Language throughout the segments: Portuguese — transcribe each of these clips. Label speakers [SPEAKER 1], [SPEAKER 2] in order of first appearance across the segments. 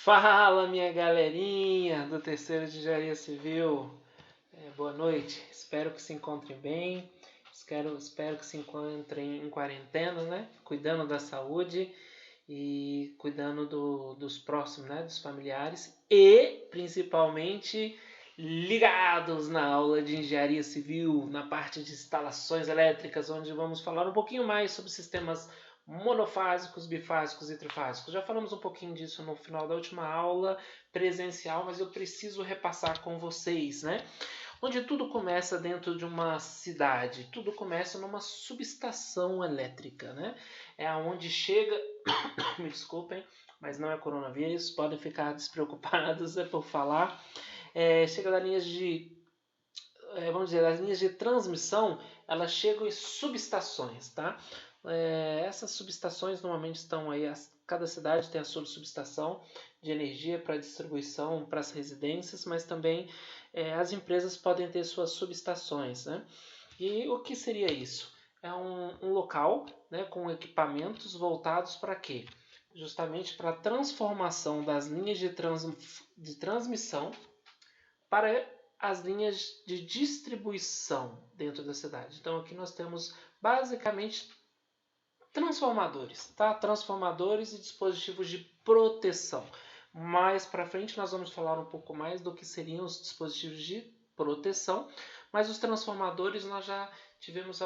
[SPEAKER 1] Fala, minha galerinha do terceiro de Engenharia Civil. Boa noite. Espero que se encontrem bem. Espero que se encontrem em quarentena, né? Cuidando da saúde e cuidando dos próximos, né? Dos familiares. E, principalmente, ligados na aula de Engenharia Civil, na parte de instalações elétricas, onde vamos falar um pouquinho mais sobre sistemas monofásicos, bifásicos e trifásicos. Já falamos um pouquinho disso no final da última aula presencial, mas eu preciso repassar com vocês, né? Onde tudo começa dentro de uma cidade, tudo começa numa subestação elétrica, né? É aonde chega, me desculpem, mas não é coronavírus, podem ficar despreocupados, é por falar. Chega das linhas de vamos dizer, as linhas de transmissão, elas chegam em subestações, tá? Essas subestações normalmente estão aí, cada cidade tem a sua subestação de energia para distribuição para as residências, mas também as empresas podem ter suas subestações, né? E o que seria isso? É um local, né, com equipamentos voltados para quê? Justamente para a transformação das linhas de transmissão para as linhas de distribuição dentro da cidade. Então aqui nós temos basicamente transformadores, tá? Transformadores e dispositivos de proteção. Mais para frente nós vamos falar um pouco mais do que seriam os dispositivos de proteção, mas os transformadores nós já tivemos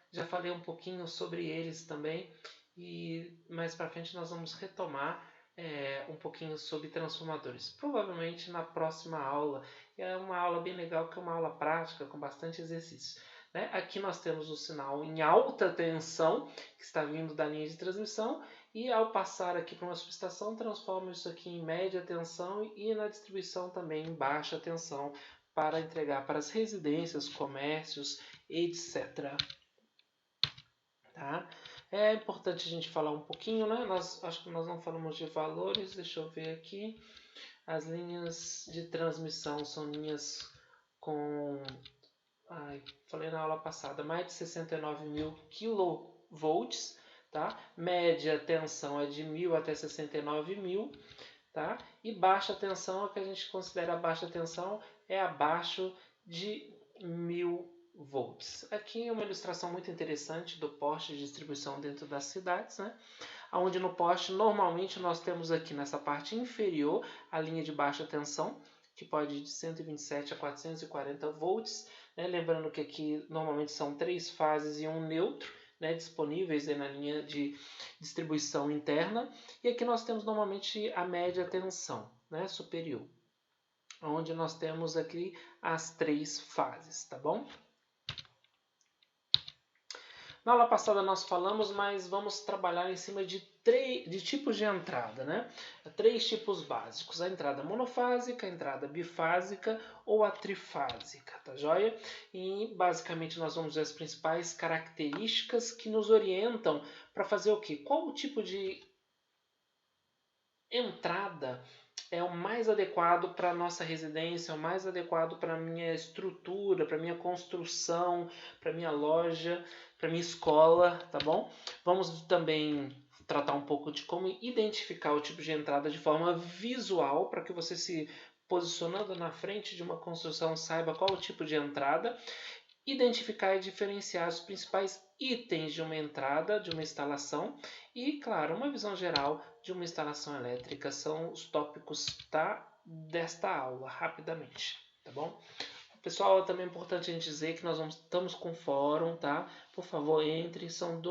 [SPEAKER 1] já falei um pouquinho sobre eles também, e mais para frente nós vamos retomar um pouquinho sobre transformadores, provavelmente na próxima aula. É uma aula bem legal, que é uma aula prática com bastante exercício. Né? Aqui nós temos o sinal em alta tensão, que está vindo da linha de transmissão, e ao passar aqui para uma subestação, transforma isso aqui em média tensão e na distribuição também em baixa tensão, para entregar para as residências, comércios, etc. Tá? É importante a gente falar um pouquinho, né? Acho que nós não falamos de valores, deixa eu ver aqui. As linhas de transmissão são linhas com, falei na aula passada, mais de 69.000 kV, tá? Média tensão é de 1.000 até 69.000, tá? E baixa tensão, o que a gente considera baixa tensão, é abaixo de 1.000 volts. Aqui é uma ilustração muito interessante do poste de distribuição dentro das cidades, né? Onde no poste normalmente nós temos aqui nessa parte inferior a linha de baixa tensão, que pode ir de 127 a 440 volts, né? Lembrando que aqui normalmente são 3 fases e um neutro, né, disponíveis na linha de distribuição interna. E aqui nós temos normalmente a média tensão, né, superior, onde nós temos aqui as 3 fases, tá bom? Na aula passada nós falamos, mas vamos trabalhar em cima de tipos de entrada, né? 3 tipos básicos: a entrada monofásica, a entrada bifásica ou a trifásica, tá joia? E basicamente nós vamos ver as principais características que nos orientam para fazer o quê? Qual o tipo de entrada é o mais adequado para a nossa residência, é o mais adequado para a minha estrutura, para a minha construção, para a minha loja, para a minha escola, tá bom? Vamos também tratar um pouco de como identificar o tipo de entrada de forma visual, para que você, se posicionando na frente de uma construção, saiba qual o tipo de entrada. Identificar e diferenciar os principais itens de uma entrada, de uma instalação, e, claro, uma visão geral de uma instalação elétrica. São os tópicos desta aula, rapidamente, tá bom? Pessoal, é também importante a gente dizer que nós estamos com fórum, tá? Por favor, entre. São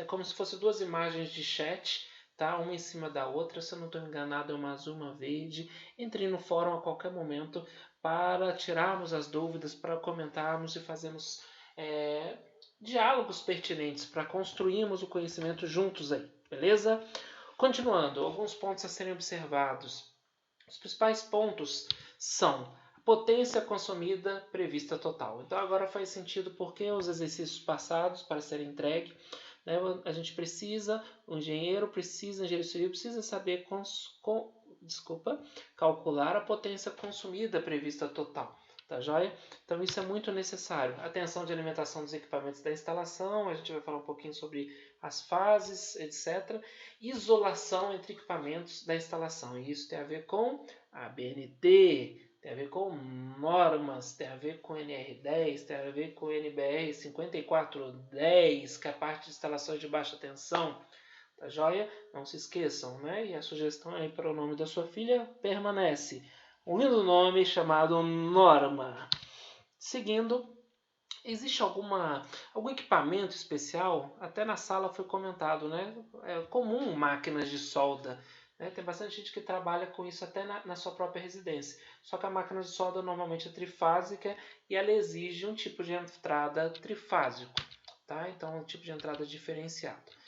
[SPEAKER 1] como se fossem 2 imagens de chat, tá? Uma em cima da outra. Se eu não estou enganado, é uma azul, uma verde. Entre no fórum a qualquer momento para tirarmos as dúvidas, para comentarmos e fazermos diálogos pertinentes, para construirmos o conhecimento juntos aí, beleza? Continuando, alguns pontos a serem observados. Os principais pontos são a potência consumida prevista total. Então agora faz sentido porque os exercícios passados para serem entregue, né, a gente precisa, o engenheiro civil precisa saber calcular a potência consumida prevista total. Tá joia? Então isso é muito necessário. Atenção de alimentação dos equipamentos da instalação, a gente vai falar um pouquinho sobre as fases, etc. Isolação entre equipamentos da instalação. E isso tem a ver com a ABNT, tem a ver com normas, tem a ver com NR10, tem a ver com NBR 5410, que é a parte de instalações de baixa tensão. Tá joia? Não se esqueçam, né? E a sugestão aí para o nome da sua filha permanece. Um lindo nome chamado Norma. Seguindo, existe algum equipamento especial? Até na sala foi comentado, né? É comum máquinas de solda. Né? Tem bastante gente que trabalha com isso até na sua própria residência. Só que a máquina de solda normalmente é trifásica e ela exige um tipo de entrada trifásico. Tá? Então, um tipo de entrada diferenciado.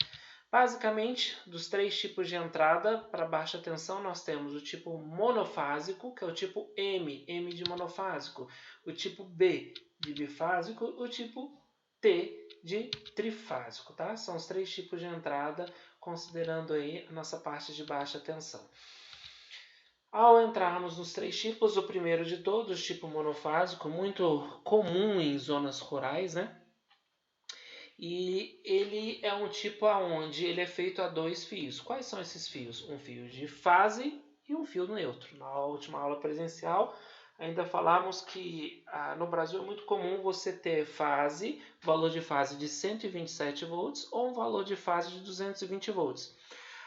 [SPEAKER 1] Basicamente, dos 3 tipos de entrada para baixa tensão, nós temos o tipo monofásico, que é o tipo M, M de monofásico, o tipo B de bifásico, o tipo T de trifásico, tá? São os 3 tipos de entrada, considerando aí a nossa parte de baixa tensão. Ao entrarmos nos 3 tipos, o primeiro de todos, tipo monofásico, muito comum em zonas rurais, né? E ele é um tipo onde ele é feito a 2 fios. Quais são esses fios? Um fio de fase e um fio neutro. Na última aula presencial, ainda falamos que no Brasil é muito comum você ter fase, valor de fase de 127 volts ou um valor de fase de 220 volts.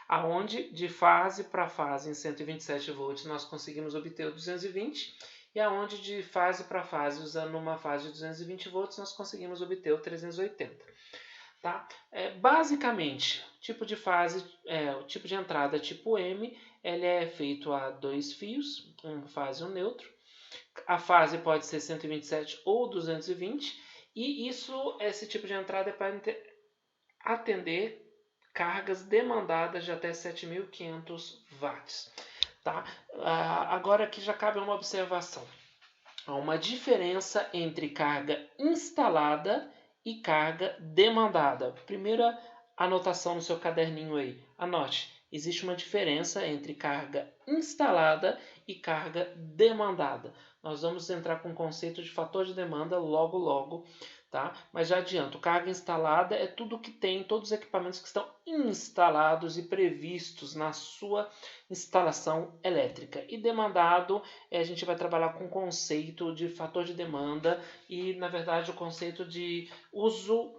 [SPEAKER 1] Aonde de fase para fase em 127 volts nós conseguimos obter o 220 e aonde de fase para fase, usando uma fase de 220 volts, nós conseguimos obter o 380. Tá? Basicamente, tipo de fase, o tipo de entrada tipo M, ele é feito a 2 fios, uma fase e um neutro. A fase pode ser 127 ou 220, e esse tipo de entrada é para atender cargas demandadas de até 7.500 watts. Tá? Agora aqui já cabe uma observação. Há uma diferença entre carga instalada e carga demandada. Primeira anotação no seu caderninho aí. Anote, existe uma diferença entre carga instalada e carga demandada. Nós vamos entrar com o conceito de fator de demanda logo, tá? Mas já adianto, carga instalada é tudo que tem, todos os equipamentos que estão instalados e previstos na sua instalação elétrica. E demandado, a gente vai trabalhar com o conceito de fator de demanda e, na verdade, o conceito de uso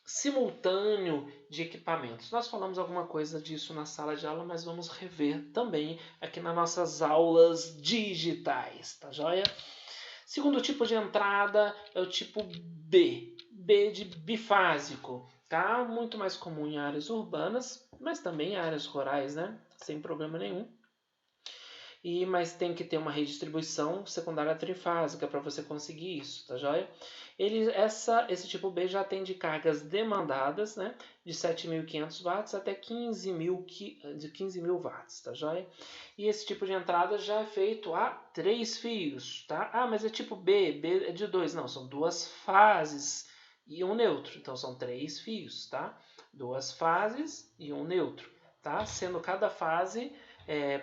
[SPEAKER 1] simultâneo de equipamentos. Nós falamos alguma coisa disso na sala de aula, mas vamos rever também aqui nas nossas aulas digitais, tá joia? Segundo tipo de entrada é o tipo B, B de bifásico, tá? Muito mais comum em áreas urbanas, mas também em áreas rurais, né? Sem problema nenhum. Mas tem que ter uma redistribuição secundária trifásica para você conseguir isso, tá joia? Esse tipo B já atende cargas demandadas, né, de 7.500 watts até 15.000 watts, tá joia? E esse tipo de entrada já é feito a 3 fios, tá? Mas é tipo B, B é de 2, não, são 2 fases e um neutro, então são 3 fios, tá? 2 fases e um neutro, tá? Sendo cada fase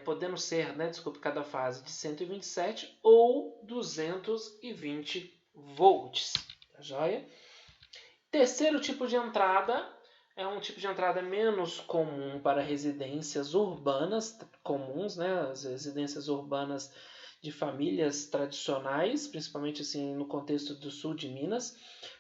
[SPEAKER 1] podendo ser, cada fase de 127 ou 220 volts, tá joia? Terceiro tipo de entrada é um tipo de entrada menos comum para residências urbanas comuns, né? As residências urbanas de famílias tradicionais, principalmente assim no contexto do sul de Minas,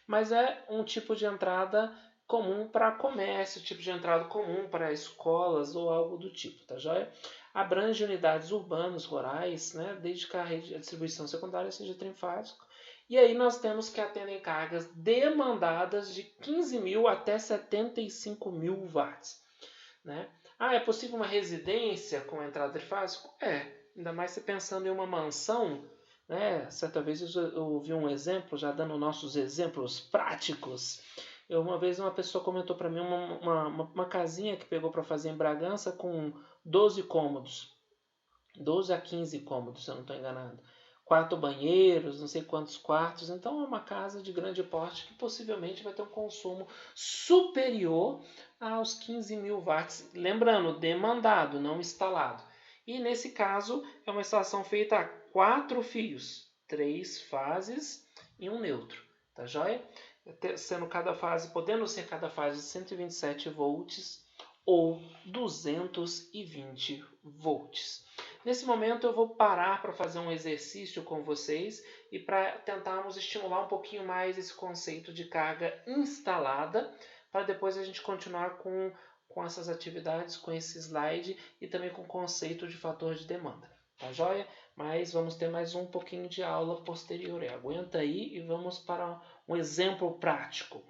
[SPEAKER 1] mas é um tipo de entrada comum para comércio, tipo de entrada comum para escolas ou algo do tipo, tá joia? Abrange unidades urbanas, rurais, né? Desde que a distribuição secundária seja trifásica. E aí nós temos que atender cargas demandadas de 15.000 até 75.000 watts. Né? É possível uma residência com entrada trifásica? Ainda mais se pensando em uma mansão. Né? Certa vez eu ouvi um exemplo, já dando nossos exemplos práticos. Uma vez uma pessoa comentou para mim uma casinha que pegou para fazer em Bragança com 12 cômodos. 12 a 15 cômodos, se eu não estou enganado. 4 banheiros, não sei quantos quartos. Então é uma casa de grande porte que possivelmente vai ter um consumo superior aos 15.000 watts. Lembrando, demandado, não instalado. E nesse caso é uma instalação feita a 4 fios. 3 fases e um neutro, tá joia? Podendo ser cada fase 127 volts ou 220 volts. Nesse momento eu vou parar para fazer um exercício com vocês e para tentarmos estimular um pouquinho mais esse conceito de carga instalada, para depois a gente continuar com essas atividades, com esse slide e também com o conceito de fator de demanda. Tá joia? Mas vamos ter mais um pouquinho de aula posterior. Aguenta aí e vamos para um exemplo prático.